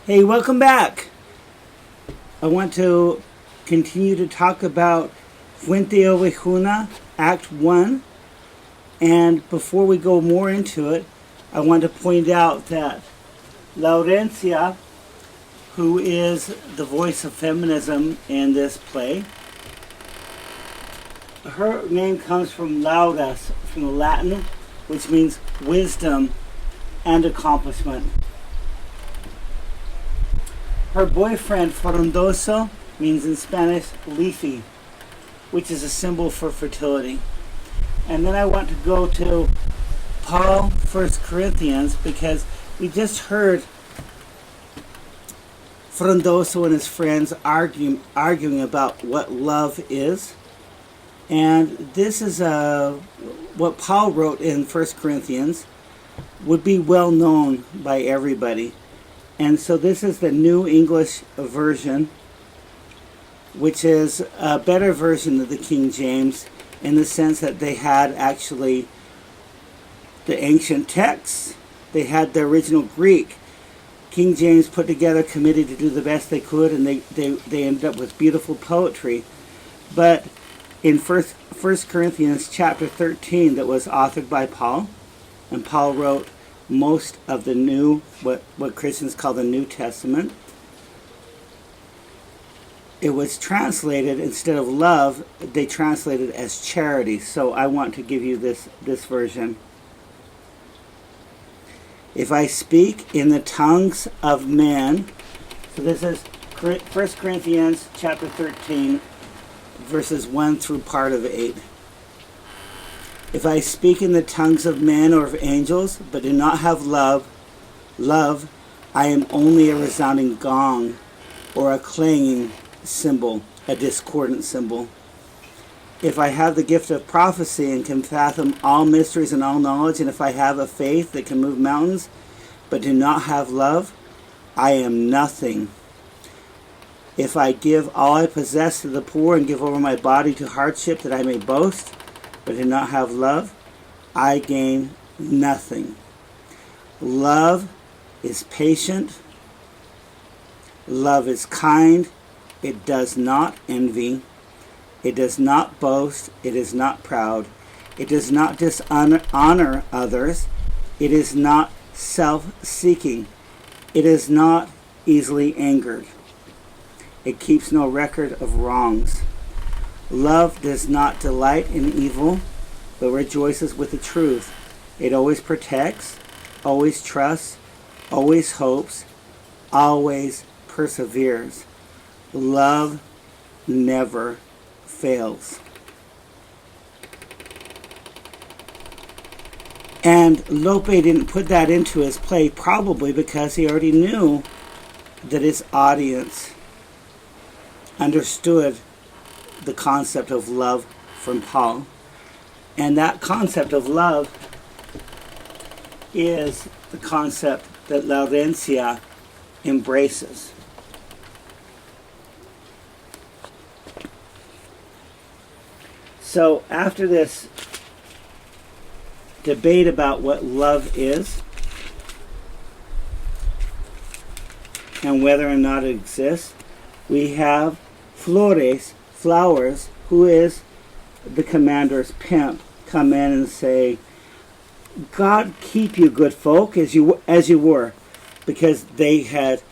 Hey, welcome back. I want to continue to talk about Fuente Ovejuna, Act 1. And before we go more into it, I want to point out that Laurencia, who is the voice of feminism in this play, her name comes from laudas, from the Latin, which means wisdom and accomplishment. Her boyfriend, frondoso, means in Spanish leafy, which is a symbol for fertility. And then I want to go to Paul, 1 Corinthians, because we just heard Frondoso and his friends arguing about what love is. And this is what Paul wrote in 1 Corinthians, would be well known by everybody. And so this is the New English version, which is a better version of the King James in the sense that they had actually the ancient texts. They had the original Greek. King James put together a committee to do the best they could, and they ended up with beautiful poetry. But in 1 Corinthians chapter 13, that was authored by Paul, and Paul wrote most of the new, what Christians call the New Testament. It was translated, instead of love, they translated as charity. So I want to give you this version. If I speak in the tongues of men, so this is 1 Corinthians chapter 13, verses 1 through part of 8. If I speak in the tongues of men or of angels, but do not have love, I am only a resounding gong or a clanging cymbal, a discordant cymbal. If I have the gift of prophecy and can fathom all mysteries and all knowledge, and if I have a faith that can move mountains, but do not have love, I am nothing. If I give all I possess to the poor and give over my body to hardship that I may boast, but do not have love, I gain nothing. Love is patient. Love is kind. It does not envy. It does not boast. It is not proud. It does not dishonor others. It is not self-seeking. It is not easily angered. It keeps no record of wrongs. Love does not delight in evil, but rejoices with the truth. It always protects, always trusts, always hopes, always perseveres. Love never fails. And Lope didn't put that into his play probably because he already knew that his audience understood the concept of love from Paul. And that concept of love is the concept that Laurencia embraces. So after this debate about what love is and whether or not it exists, we have Flowers, who is the commander's pimp, come in and say, God keep you, good folk, as you were, because they had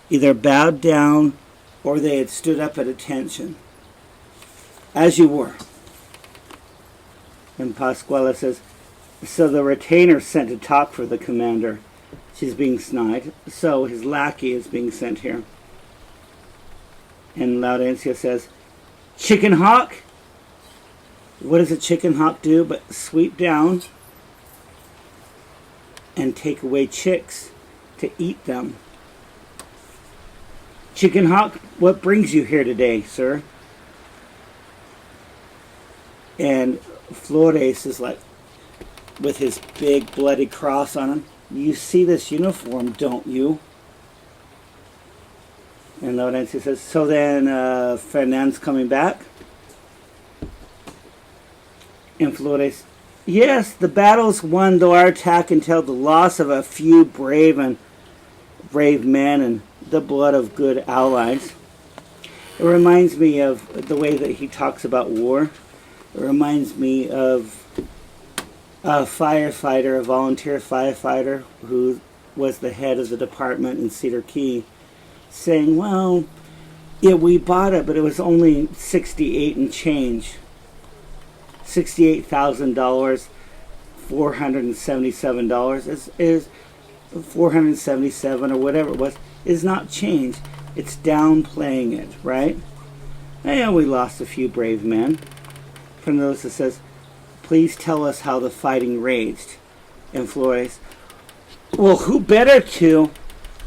either bowed down or they had stood up at attention, as you were. And Pasquale says, so the retainer sent to talk for the commander. She's being snide, so his lackey is being sent here. And Laurencia says, Chicken hawk? What does a chicken hawk do but sweep down and take away chicks to eat them? Chicken hawk, what brings you here today, sir? And Flores is like, with his big bloody cross on him, you see this uniform, don't you? And Laurencia says, so then Fernand's coming back? And Flores, yes, the battle's won, though our attack entailed the loss of a few brave and brave men and the blood of good allies. It reminds me of the way that he talks about war. It reminds me of a firefighter, a volunteer firefighter who was the head of the department in Cedar Key, saying, well, yeah, we bought it, but it was only 68 and change. $68,000, $477 is $477 or whatever it was, is not change. It's downplaying it, right? Yeah, we lost a few brave men. From those that says, please tell us how the fighting raged. And Flores, well, who better to,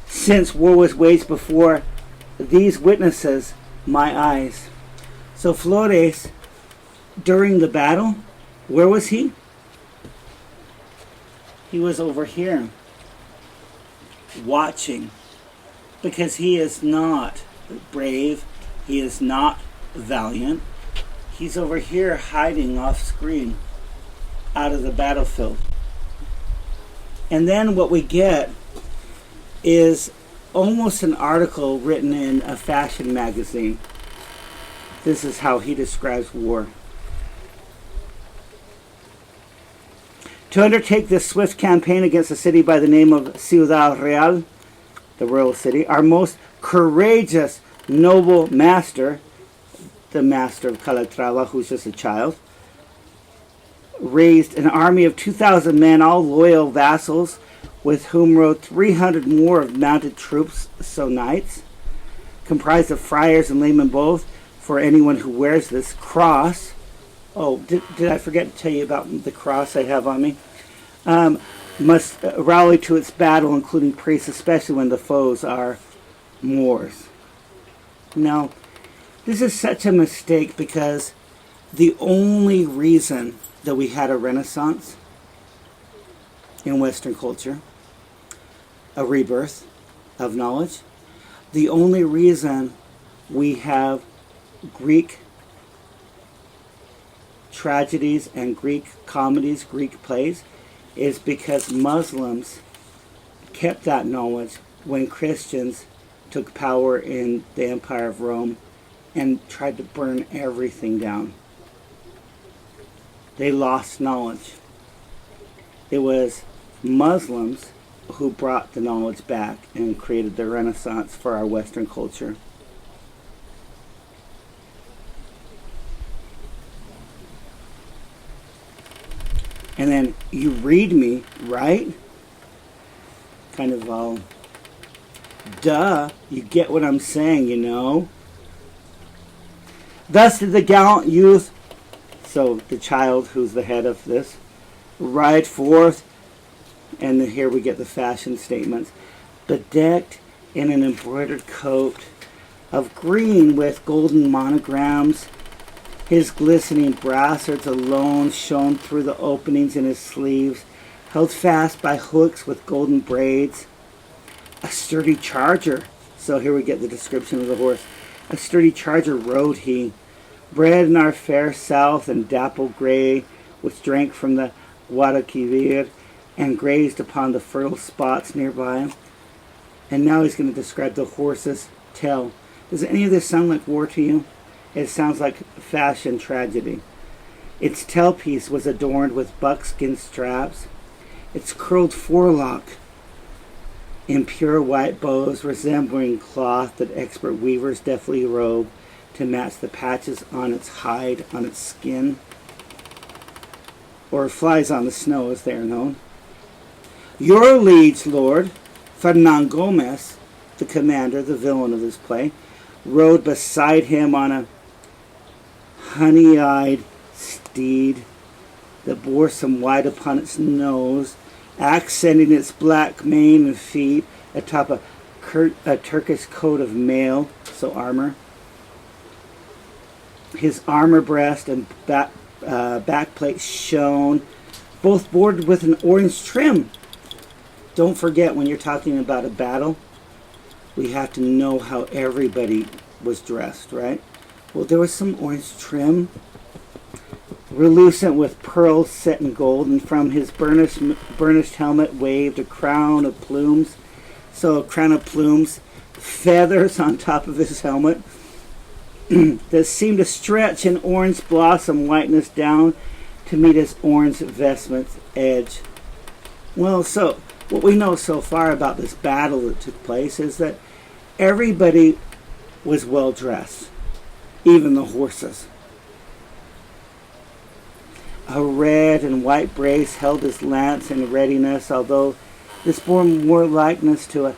since war was waged before these witnesses, my eyes. So Flores, during the battle, where was he? He was over here, watching, because he is not brave, he is not valiant. He's over here hiding off screen, out of the battlefield. And then what we get is almost an article written in a fashion magazine. This is how he describes war. To undertake this swift campaign against a city by the name of Ciudad Real, the royal city, our most courageous, noble master, the master of Calatrava, who's just a child, raised an army of 2,000 men, all loyal vassals, with whom rode 300 more of mounted troops, so knights, comprised of friars and laymen both, for anyone who wears this cross. Oh, did I forget to tell you about the cross I have on me? Must rally to its battle, including priests, especially when the foes are Moors. Now, this is such a mistake because the only reason that we had a Renaissance in Western culture, a rebirth of knowledge, the only reason we have Greek tragedies and Greek comedies, Greek plays, is because Muslims kept that knowledge when Christians took power in the Empire of Rome and tried to burn everything down. They lost knowledge. It was Muslims who brought the knowledge back and created the Renaissance for our Western culture. And then you read me, right? Kind of all, duh, you get what I'm saying, you know? Thus did the gallant youth, so the child who's the head of this, ride forth, and then here we get the fashion statements, bedecked in an embroidered coat of green with golden monograms. His glistening brassards alone shone through the openings in his sleeves, held fast by hooks with golden braids. A sturdy charger, so here we get the description of the horse. A sturdy charger rode he, bred in our fair south and dapple gray, which drank from the Guadalquivir and grazed upon the fertile spots nearby. And now he's going to describe the horse's tail. Does any of this sound like war to you? It sounds like fashion tragedy. Its tailpiece was adorned with buckskin straps. Its curled forelock in pure white bows resembling cloth that expert weavers deftly wove to match the patches on its hide, on its skin, or flies on the snow as they are known. Your liege lord, Ferdinand Gomez, the commander, the villain of this play, rode beside him on a honey-eyed steed that bore some white upon its nose, accenting its black mane and feet atop a Turkish coat of mail, so armor. His armor breast and backplate shone, both bordered with an orange trim. Don't forget, when you're talking about a battle, we have to know how everybody was dressed, right? Well, there was some orange trim, relucent with pearls set in gold, and from his burnished helmet waved a crown of plumes, So a crown of plumes, feathers on top of his helmet that seemed to stretch an orange blossom whiteness down to meet his orange vestment's edge. Well, so what we know so far about this battle that took place is that everybody was well dressed, even the horses. A red and white brace held his lance in readiness, although this bore more likeness to a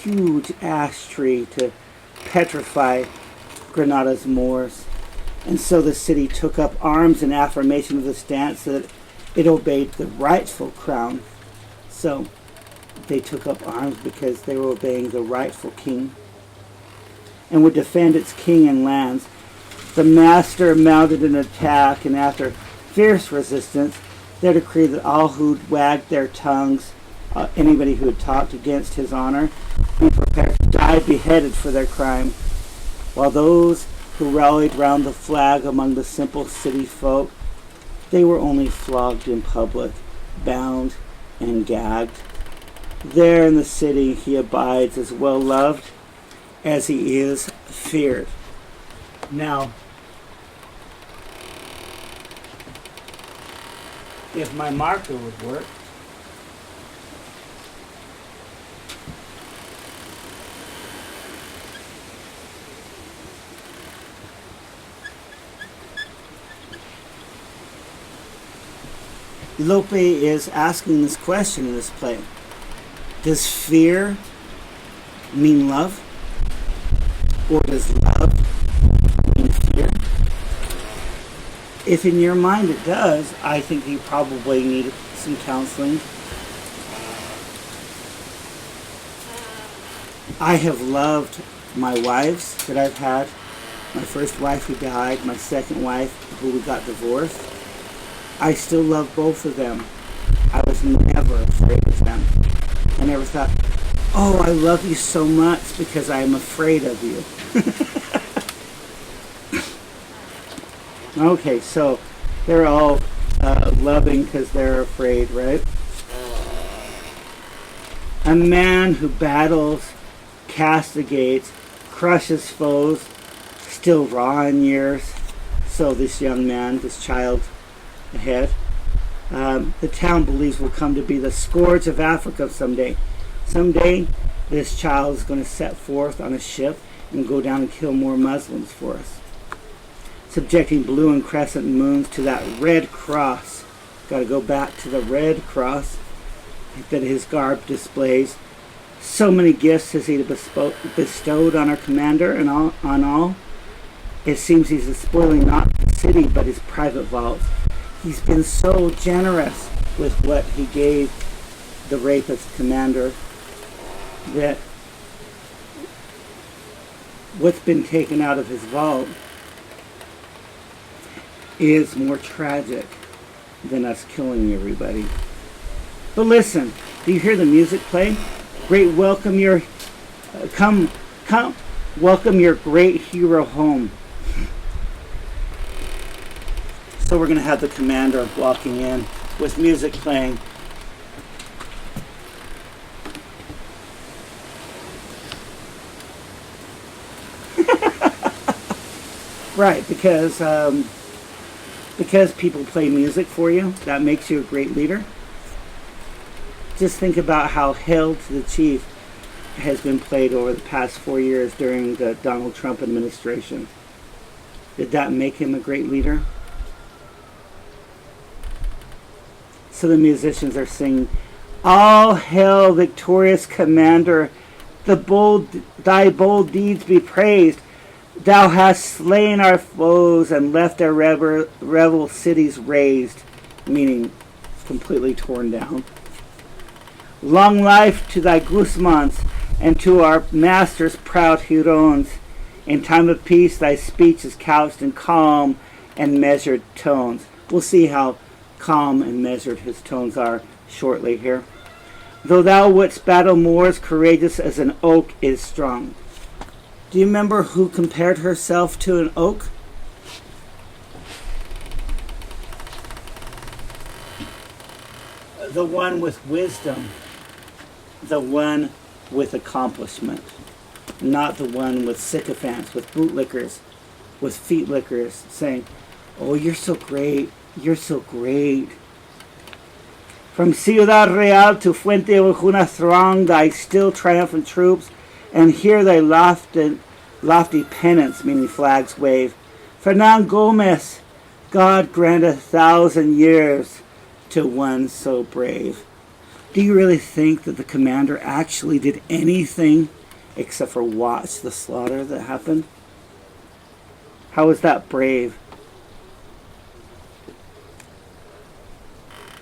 huge ash tree to petrify Granada's Moors. And so the city took up arms in affirmation of the stance that it obeyed the rightful crown. So they took up arms because they were obeying the rightful king and would defend its king and lands. The master mounted an attack, and after fierce resistance, they decreed that all who wagged their tongues, anybody who had talked against his honor, be prepared to die beheaded for their crime, while those who rallied round the flag among the simple city folk, they were only flogged in public, bound and gagged. There in the city he abides as well loved as he is feared. Now, if my marker would work, Lope is asking this question in this play. Does fear mean love? Or does love mean fear? If in your mind it does, I think you probably need some counseling. I have loved my wives that I've had. My first wife who died, my second wife who we got divorced. I still love both of them. I was never afraid of them. I never thought, oh, I love you so much because I am afraid of you. Okay, so they're all loving because they're afraid, right? A man who battles, castigates, crushes foes, still raw in years. So this young man, this child ahead, the town believes will come to be the scourge of Africa someday. Someday, this child is going to set forth on a ship and go down and kill more Muslims for us, subjecting blue and crescent moons to that red cross. Got to go back to the red cross that his garb displays. So many gifts has he bestowed on our commander and on all. It seems he's spoiling not the city but his private vaults. He's been so generous with what he gave the rapist commander that what's been taken out of his vault is more tragic than us killing everybody. But listen, do you hear the music play? Great, welcome your welcome your great hero home. So we're going to have the commander walking in with music playing. Right, because people play music for you, that makes you a great leader. Just think about how Hail to the Chief has been played over the past 4 years during the Donald Trump administration. Did that make him a great leader? So the musicians are singing, all hail, victorious commander, thy bold deeds be praised. Thou hast slain our foes and left our rebel cities razed, meaning completely torn down. Long life to thy Guzmans and to our masters proud Hurons. In time of peace thy speech is couched in calm and measured tones. We'll see how calm and measured his tones are shortly here. Though thou wouldst battle Moors, courageous as an oak is strong. Do you remember who compared herself to an oak? The one with wisdom. The one with accomplishment, not the one with sycophants, with bootlickers, with feet lickers, saying, "Oh, you're so great, you're so great." From Ciudad Real to Fuente Ovejuna throng thy still triumphant troops, and hear thy lofty pennants, meaning flags, wave. Fernan Gomez, God grant 1,000 years to one so brave. Do you really think that the commander actually did anything except for watch the slaughter that happened? How is that brave?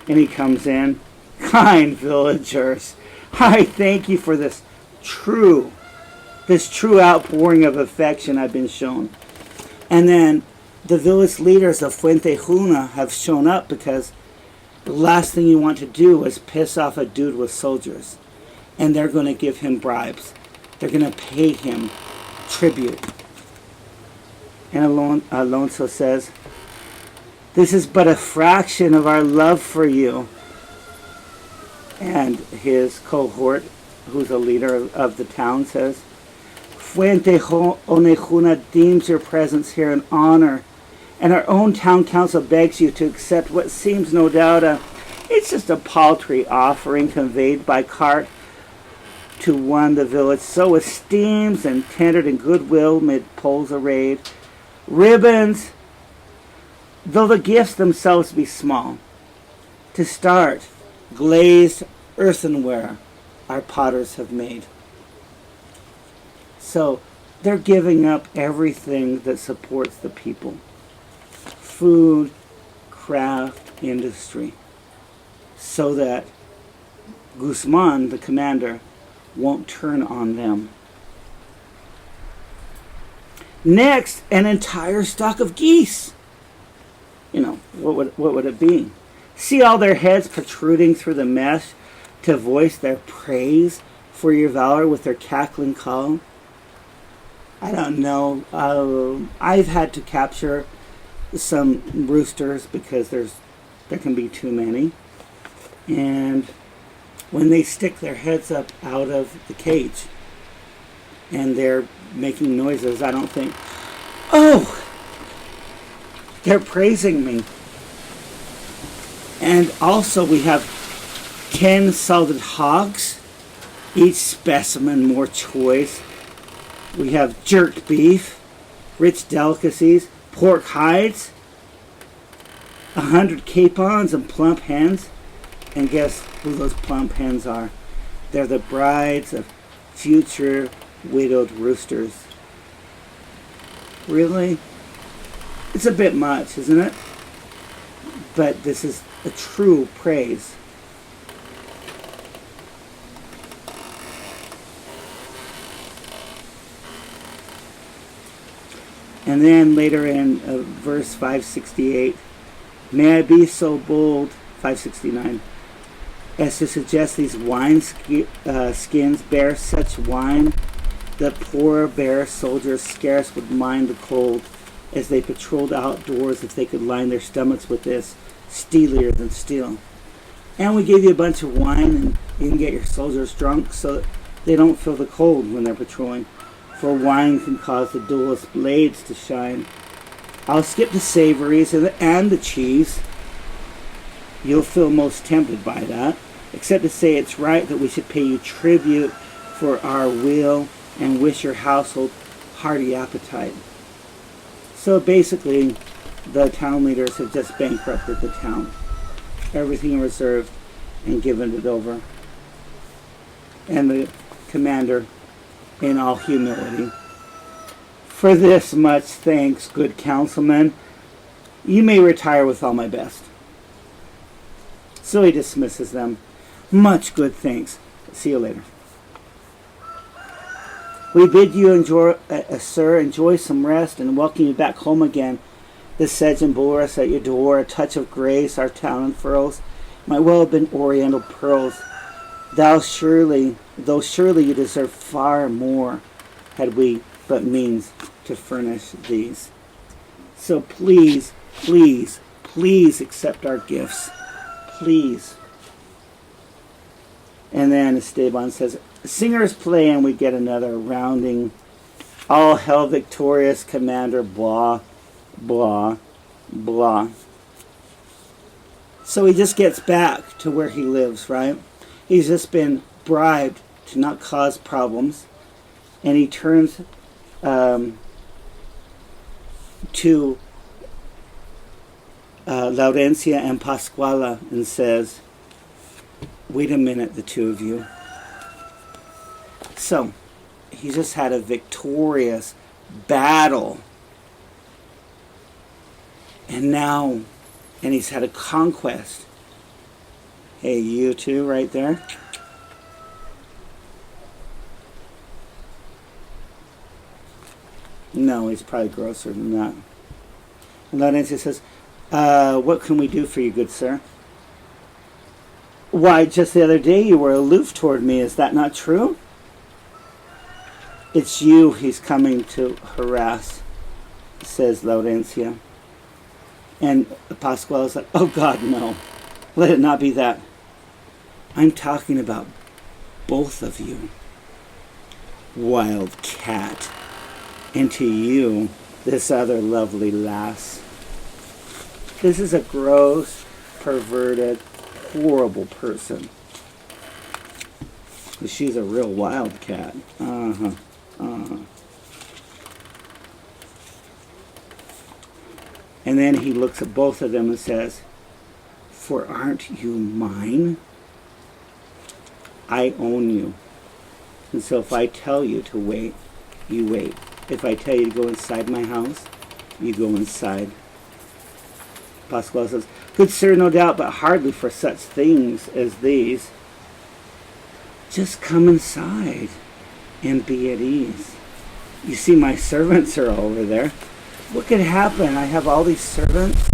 And he comes in, "Kind villagers, I thank you for this true outpouring of affection I've been shown." And then the village leaders of Fuentejuna have shown up, because the last thing you want to do is piss off a dude with soldiers. And they're going to give him bribes. They're going to pay him tribute. And Alonso says, "This is but a fraction of our love for you." And his cohort, who's a leader of the town, says, "Fuente Ovejuna deems your presence here an honor, and our own town council begs you to accept what seems no doubt it's just a paltry offering conveyed by cart to one the village so esteems and tendered in goodwill mid poles arrayed. Ribbons, though the gifts themselves be small. To start, glazed earthenware our potters have made." So they're giving up everything that supports the people. Food, craft, industry. So that Guzman, the commander, won't turn on them. Next, an entire stock of geese. What would it be? See all their heads protruding through the mesh to voice their praise for your valor with their cackling call? I don't know. I've had to capture some roosters because there can be too many. And when they stick their heads up out of the cage and they're making noises, I don't think, "Oh, they're praising me." And also we have 10 salted hogs, each specimen more choice. We have jerked beef, rich delicacies, pork hides, 100 capons and plump hens. And guess who those plump hens are? They're the brides of future widowed roosters. Really? It's a bit much, isn't it? But this is a true praise. And then later in verse 568, "May I be so bold," 569, "as to suggest these skins bear such wine that poor bare soldiers scarce would mind the cold as they patrolled outdoors if they could line their stomachs with this, steelier than steel." And we gave you a bunch of wine, and you can get your soldiers drunk so that they don't feel the cold when they're patrolling. For wine can cause the dullest blades to shine. I'll skip the savories and the cheese. You'll feel most tempted by that, except to say it's right that we should pay you tribute for our will and wish your household hearty appetite. So basically, the town leaders have just bankrupted the town. Everything reserved and given it over. And the commander, in all humility, "For this much thanks, good councilman. You may retire with all my best." So he dismisses them. "Much good thanks. See you later. We bid you enjoy, sir, enjoy some rest and welcome you back home again. The sedge and bulrus at your door, a touch of grace our town unfurls, might well have been oriental pearls. Though surely you deserve far more, had we but means to furnish these. So please, please, please accept our gifts. Please." And then Esteban says, singers play, and we get another rounding. All hell victorious commander, blah, blah, blah. So he just gets back to where he lives, right? He's just been bribed to not cause problems. And he turns to Laurencia and Pascuala and says, wait a minute, the two of you. So, he just had a victorious battle. And he's had a conquest. Hey, you two right there. No, he's probably grosser than that. And Laurencia says, what can we do for you, good sir? Why, just the other day you were aloof toward me. Is that not true? It's you he's coming to harass, says Laurencia. And Pascual is like, oh God, no. Let it not be that. I'm talking about both of you. Wild cat. And to you, this other lovely lass. This is a gross, perverted, horrible person. She's a real wildcat. And then he looks at both of them and says, for aren't you mine? I own you. And so if I tell you to wait, you wait. If I tell you to go inside my house, you go inside. Pascual says, good sir, no doubt, but hardly for such things as these. Just come inside and be at ease. You see, my servants are over there. What could happen? I have all these servants.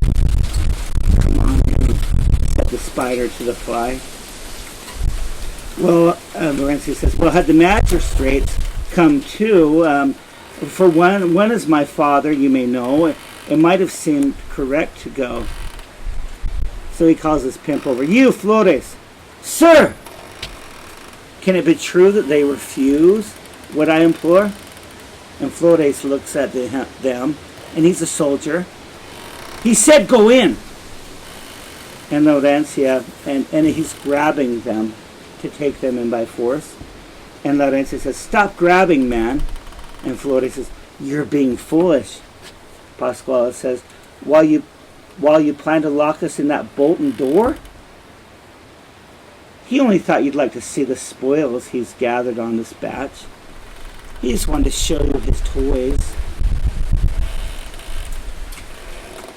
Come on, said the spider to the fly. Well, Laurencia says, well, had the magistrates come too, for one is my father, you may know. It might have seemed correct to go. So he calls his pimp over. You, Flores! Sir! Can it be true that they refuse what I implore? And Flores looks at them, and he's a soldier. He said go in! And Laurencia, and he's grabbing them to take them in by force. And Laurencia says, stop grabbing, man. And Flores says, you're being foolish. Pascual says, while you plan to lock us in that bolted door? He only thought you'd like to see the spoils he's gathered on this batch. He just wanted to show you his toys.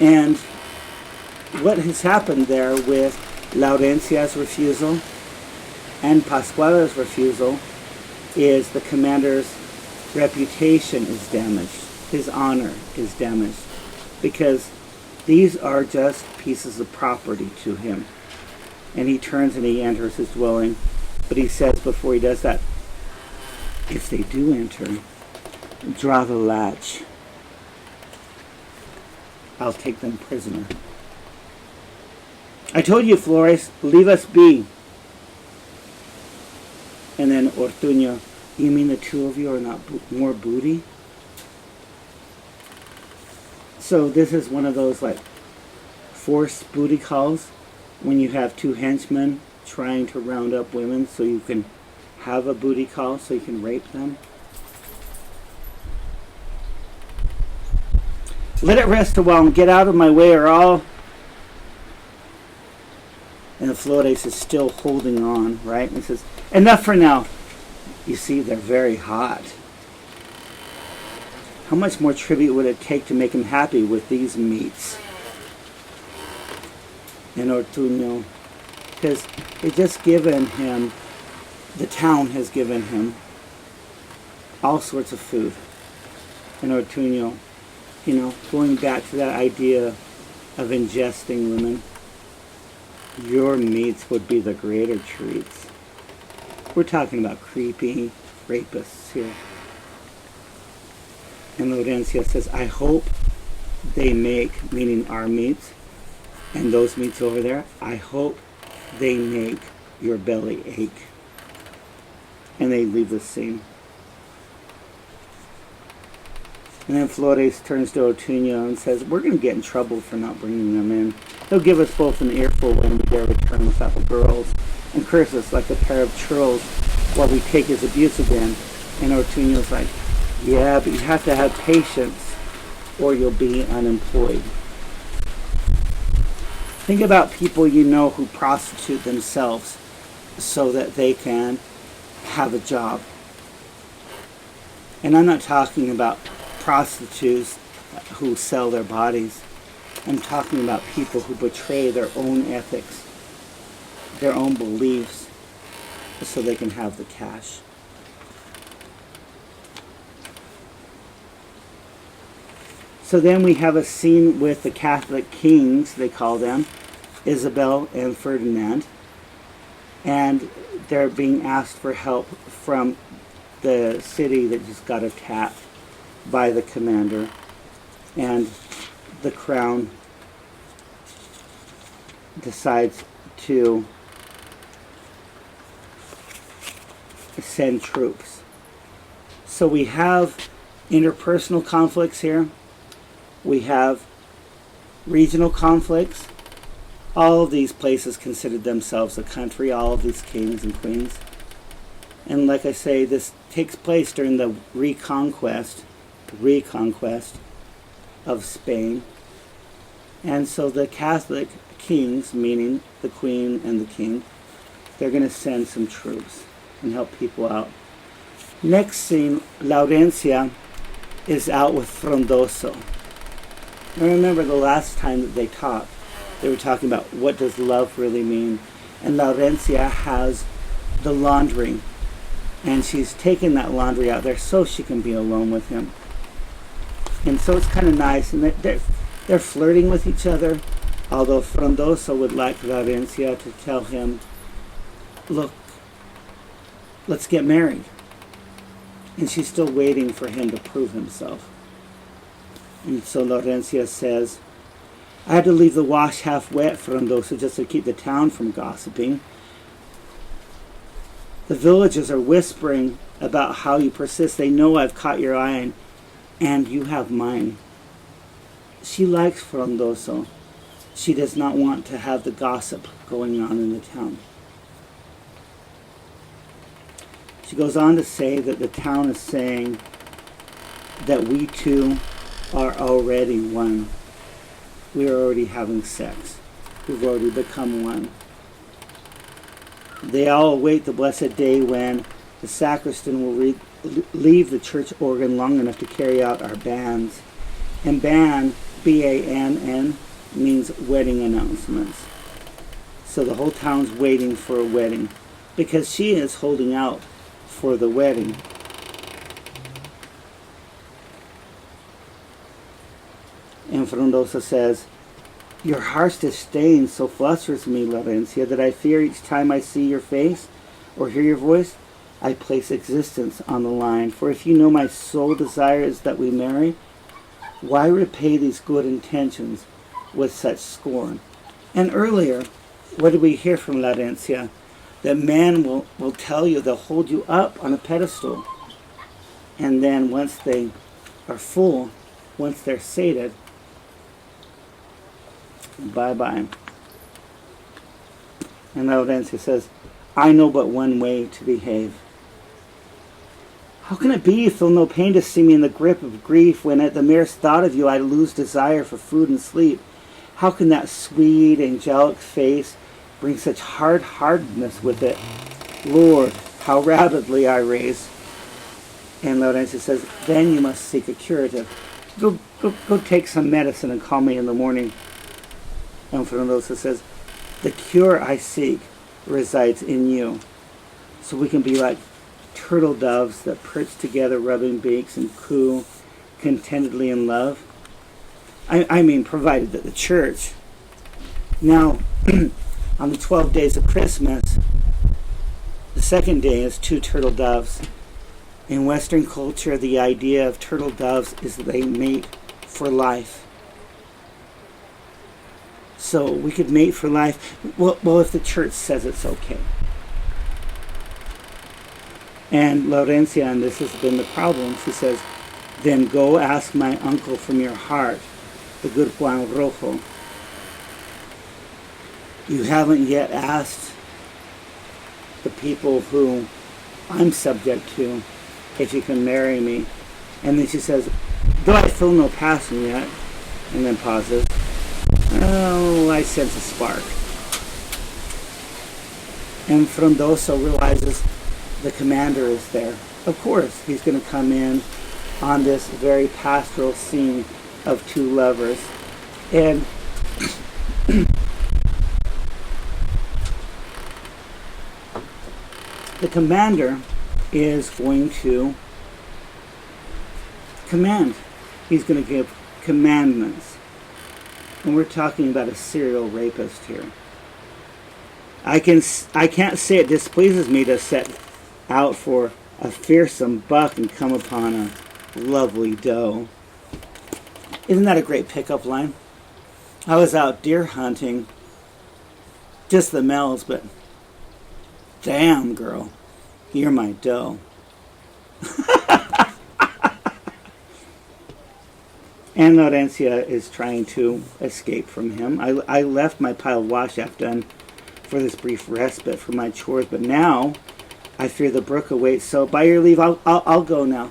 And what has happened there with Laurencia's refusal and Pascuala's refusal is the commander's reputation is damaged. His honor is damaged. Because these are just pieces of property to him. And he turns and he enters his dwelling. But he says before he does that, if they do enter, draw the latch. I'll take them prisoner. I told you, Flores, leave us be. And then Ortuño, you mean the two of you are not more booty? So this is one of those like forced booty calls when you have two henchmen trying to round up women so you can have a booty call so you can rape them. Let it rest a while and get out of my way or I'll... And the Flores is still holding on, right? And he says, enough for now. You see, they're very hot. How much more tribute would it take to make him happy with these meats? And Ortuño, because they've just given him, the town has given him all sorts of food. And Ortuño, you know, going back to that idea of ingesting women, your meats would be the greater treats. We're talking about creepy rapists here. And Laurencia says, I hope they make, meaning our meats, and those meats over there, I hope they make your belly ache. And they leave the scene. And then Flores turns to Otunyo and says, we're going to get in trouble for not bringing them in. He'll give us both an earful when we dare return without the girls, and curse us like a pair of churls while we take his abuse again. And Otunyo's like, yeah, but you have to have patience or you'll be unemployed. Think about people you know who prostitute themselves so that they can have a job. And I'm not talking about prostitutes who sell their bodies. I'm talking about people who betray their own ethics, their own beliefs, so they can have the cash. So then we have a scene with the Catholic kings, they call them, Isabel and Ferdinand, and they're being asked for help from the city that just got attacked by the commander, and the crown decides to send troops. So we have interpersonal conflicts here. We have regional conflicts. All of these places considered themselves a country, all of these kings and queens. And like I say, this takes place during the reconquest of Spain. And so the Catholic kings, meaning the queen and the king, they're going to send some troops and help people out. Next scene, Laurencia is out with Frondoso. I remember the last time that they talked, they were talking about what does love really mean. And Laurencia has the laundry, and she's taken that laundry out there so she can be alone with him. And so it's kind of nice, and they're flirting with each other, although Frondoso would like Laurencia to tell him, look, let's get married. And she's still waiting for him to prove himself. And so Laurencia says, I had to leave the wash half wet, Frondoso, just to keep the town from gossiping. The villagers are whispering about how you persist. They know I've caught your eye, and you have mine. She likes Frondoso. She does not want to have the gossip going on in the town. She goes on to say that the town is saying that we two are already one. We are already having sex. We've already become one. They all await the blessed day when the sacristan will leave the church organ long enough to carry out our banns. And ban, B-A-N-N, means wedding announcements. So the whole town's waiting for a wedding because she is holding out for the wedding. And Frondoso says, your harsh disdain so flusters me, Laurencia, that I fear each time I see your face or hear your voice, I place existence on the line. For if you know my sole desire is that we marry, why repay these good intentions with such scorn? And earlier, what did we hear from Laurencia? That men will tell you, they'll hold you up on a pedestal. And then once they are full, once they're sated, bye-bye. And Laurencia says, I know but one way to behave. How can it be you feel no pain to see me in the grip of grief when at the merest thought of you I lose desire for food and sleep? How can that sweet, angelic face bring such hard-heartedness with it? Lord, how rapidly I raise. And Laurencia says, then you must seek a curative. Go take some medicine and call me in the morning. And Frondoso says, the cure I seek resides in you. So we can be like turtle doves that perch together, rubbing beaks and coo contentedly in love. I mean, provided that the church. Now, on the 12 days of Christmas, the second day is two turtle doves. In Western culture, the idea of turtle doves is that they mate for life. So we could mate for life. Well, if the church says it's okay. And Laurencia, and this has been the problem, she says, then go ask my uncle from your heart, the good Juan Rojo. You haven't yet asked the people who I'm subject to if you can marry me. And then she says, though I feel no passion yet, and then pauses, oh, I sense a spark. And Frondoso realizes the commander is there. Of course, he's going to come in on this very pastoral scene of two lovers. And the commander is going to command. He's going to give commandments. And we're talking about a serial rapist here. I can't say it displeases me to set out for a fearsome buck and come upon a lovely doe. Isn't that a great pickup line? I was out deer hunting, just the males, but damn, girl, you're my doe. And Laurencia is trying to escape from him. I left my piled wash after done for this brief respite from my chores, but now I fear the brook awaits, so by your leave, I'll go now.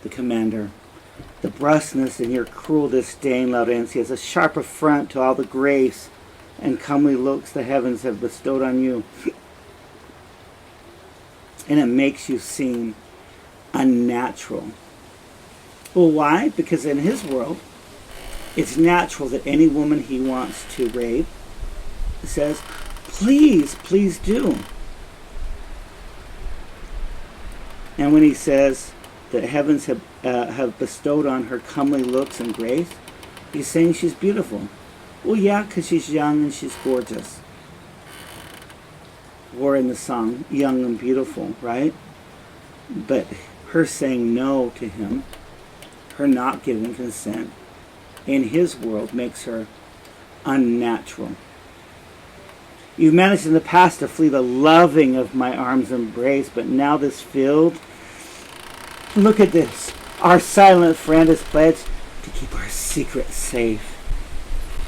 The commander. The brusqueness in your cruel disdain, Laurencia, is a sharp affront to all the grace and comely looks the heavens have bestowed on you. And it makes you seem unnatural. Well, why? Because in his world, it's natural that any woman he wants to rape says, please, please do. And when he says that heavens have bestowed on her comely looks and grace, he's saying she's beautiful. Well, yeah, because she's young and she's gorgeous. Or in the song, young and beautiful, right? But her saying no to him, her not giving consent, in his world makes her unnatural. You've managed in the past to flee the loving of my arms' embrace, but now this field, look at this. Our silent friend has pledged to keep our secret safe.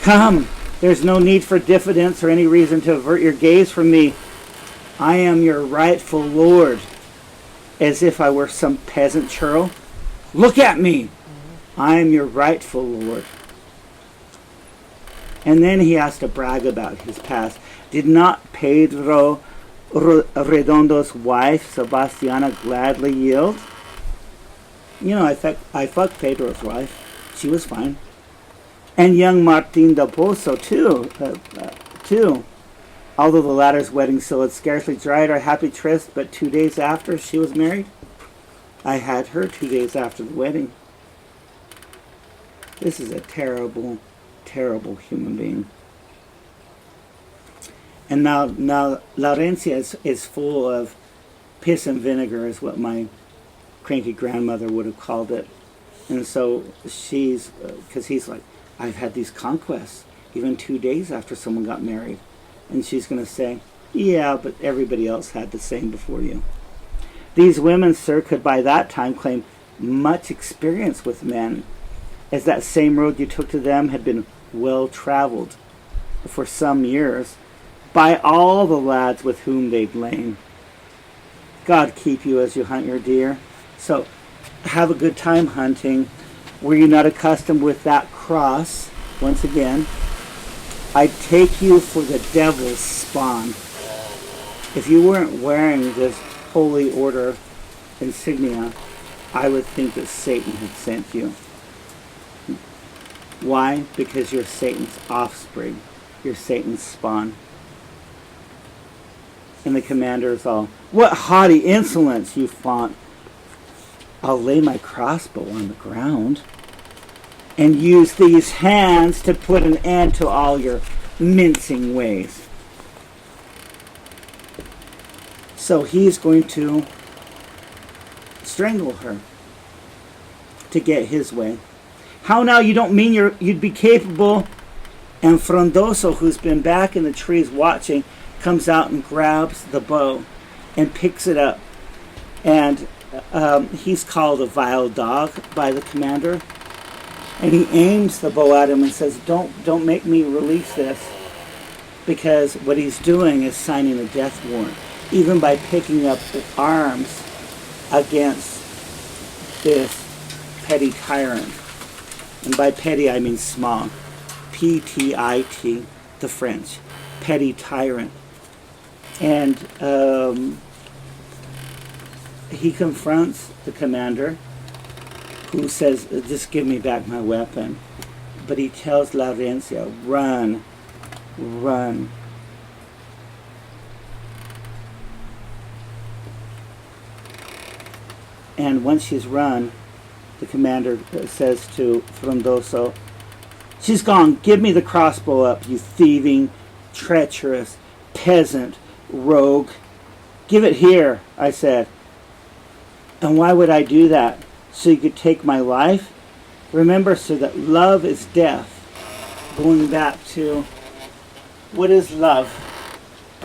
Come, there's no need for diffidence or any reason to avert your gaze from me. I am your rightful lord, as if I were some peasant churl. Look at me. I am your rightful lord. And then he has to brag about his past. Did not Pedro Redondo's wife, Sebastiana, gladly yield? You know, I fucked Pedro's wife. She was fine. And young Martin del Pozo, too. Although the latter's wedding seal had scarcely dried our happy tryst, but 2 days after she was married, I had her 2 days after the wedding. This is a terrible, terrible human being. And now Laurencia is full of piss and vinegar, is what my cranky grandmother would have called it. And so she's, because he's like, I've had these conquests, even 2 days after someone got married. And she's going to say, yeah, but everybody else had the same before you. These women, sir, could by that time claim much experience with men, as that same road you took to them had been well traveled for some years by all the lads with whom they'd lain. God keep you as you hunt your deer. So have a good time hunting. Were you not accustomed with that cross? Once again, I'd take you for the devil's spawn. If you weren't wearing this holy order insignia, I would think that Satan had sent you. Why? Because you're Satan's offspring. You're Satan's spawn. And the commander is all, what haughty insolence, you flaunt. I'll lay my crossbow on the ground and use these hands to put an end to all your mincing ways. So he's going to strangle her to get his way. How now, you don't mean you'd be capable? And Frondoso, who's been back in the trees watching, comes out and grabs the bow. and picks it up. And he's called a vile dog by the commander. And he aims the bow at him and says, don't make me release this. Because what he's doing is signing a death warrant. Even by picking up the arms against this petty tyrant. And by petty I mean small. P-T-I-T, the French. Petty tyrant. And he confronts the commander, who says, just give me back my weapon. But he tells Laurencia, run, run. And once she's run, the commander says to Frondoso, she's gone, give me the crossbow up, you thieving, treacherous, peasant, rogue. Give it here, I said. And why would I do that? So you could take my life? Remember, sir, that love is death. Going back to, what is love?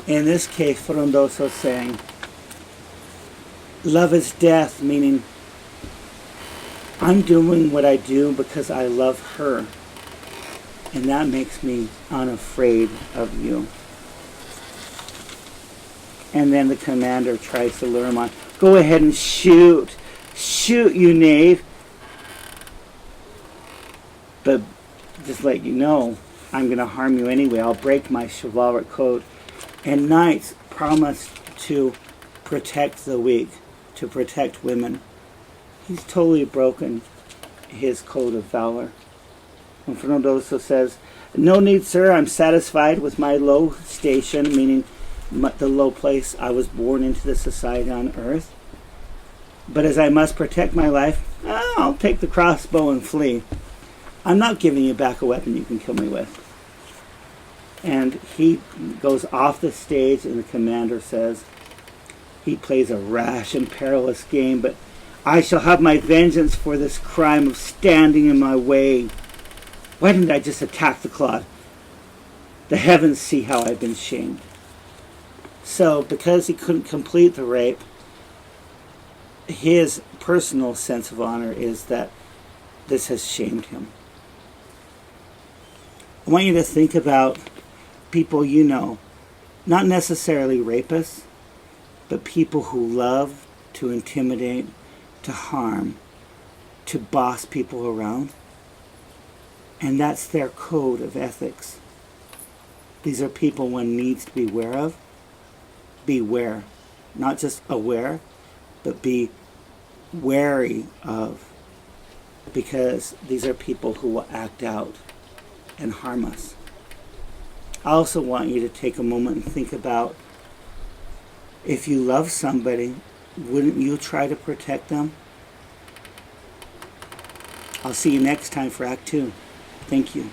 In this case, Frondoso saying, love is death, meaning I'm doing what I do because I love her. And that makes me unafraid of you. And then the commander tries to lure him on. Go ahead and shoot. Shoot, you knave. But just let you know, I'm going to harm you anyway. I'll break my chivalric code. And knights promise to protect the weak, to protect women. He's totally broken his code of valor. And Frondoso says, no need, sir. I'm satisfied with my low station, meaning the low place I was born into the society on earth. But as I must protect my life, I'll take the crossbow and flee. I'm not giving you back a weapon you can kill me with. And he goes off the stage, and the commander says, he plays a rash and perilous game, but I shall have my vengeance for this crime of standing in my way. Why didn't I just attack the clod? The heavens see how I've been shamed. So, because he couldn't complete the rape, his personal sense of honor is that this has shamed him. I want you to think about people you know, not necessarily rapists, but people who love to intimidate, to harm, to boss people around. And that's their code of ethics. These are people one needs to be aware of. Beware. Not just aware, but be wary of. Because these are people who will act out and harm us. I also want you to take a moment and think about, if you love somebody, wouldn't you try to protect them? I'll see you next time for Act 2. Thank you.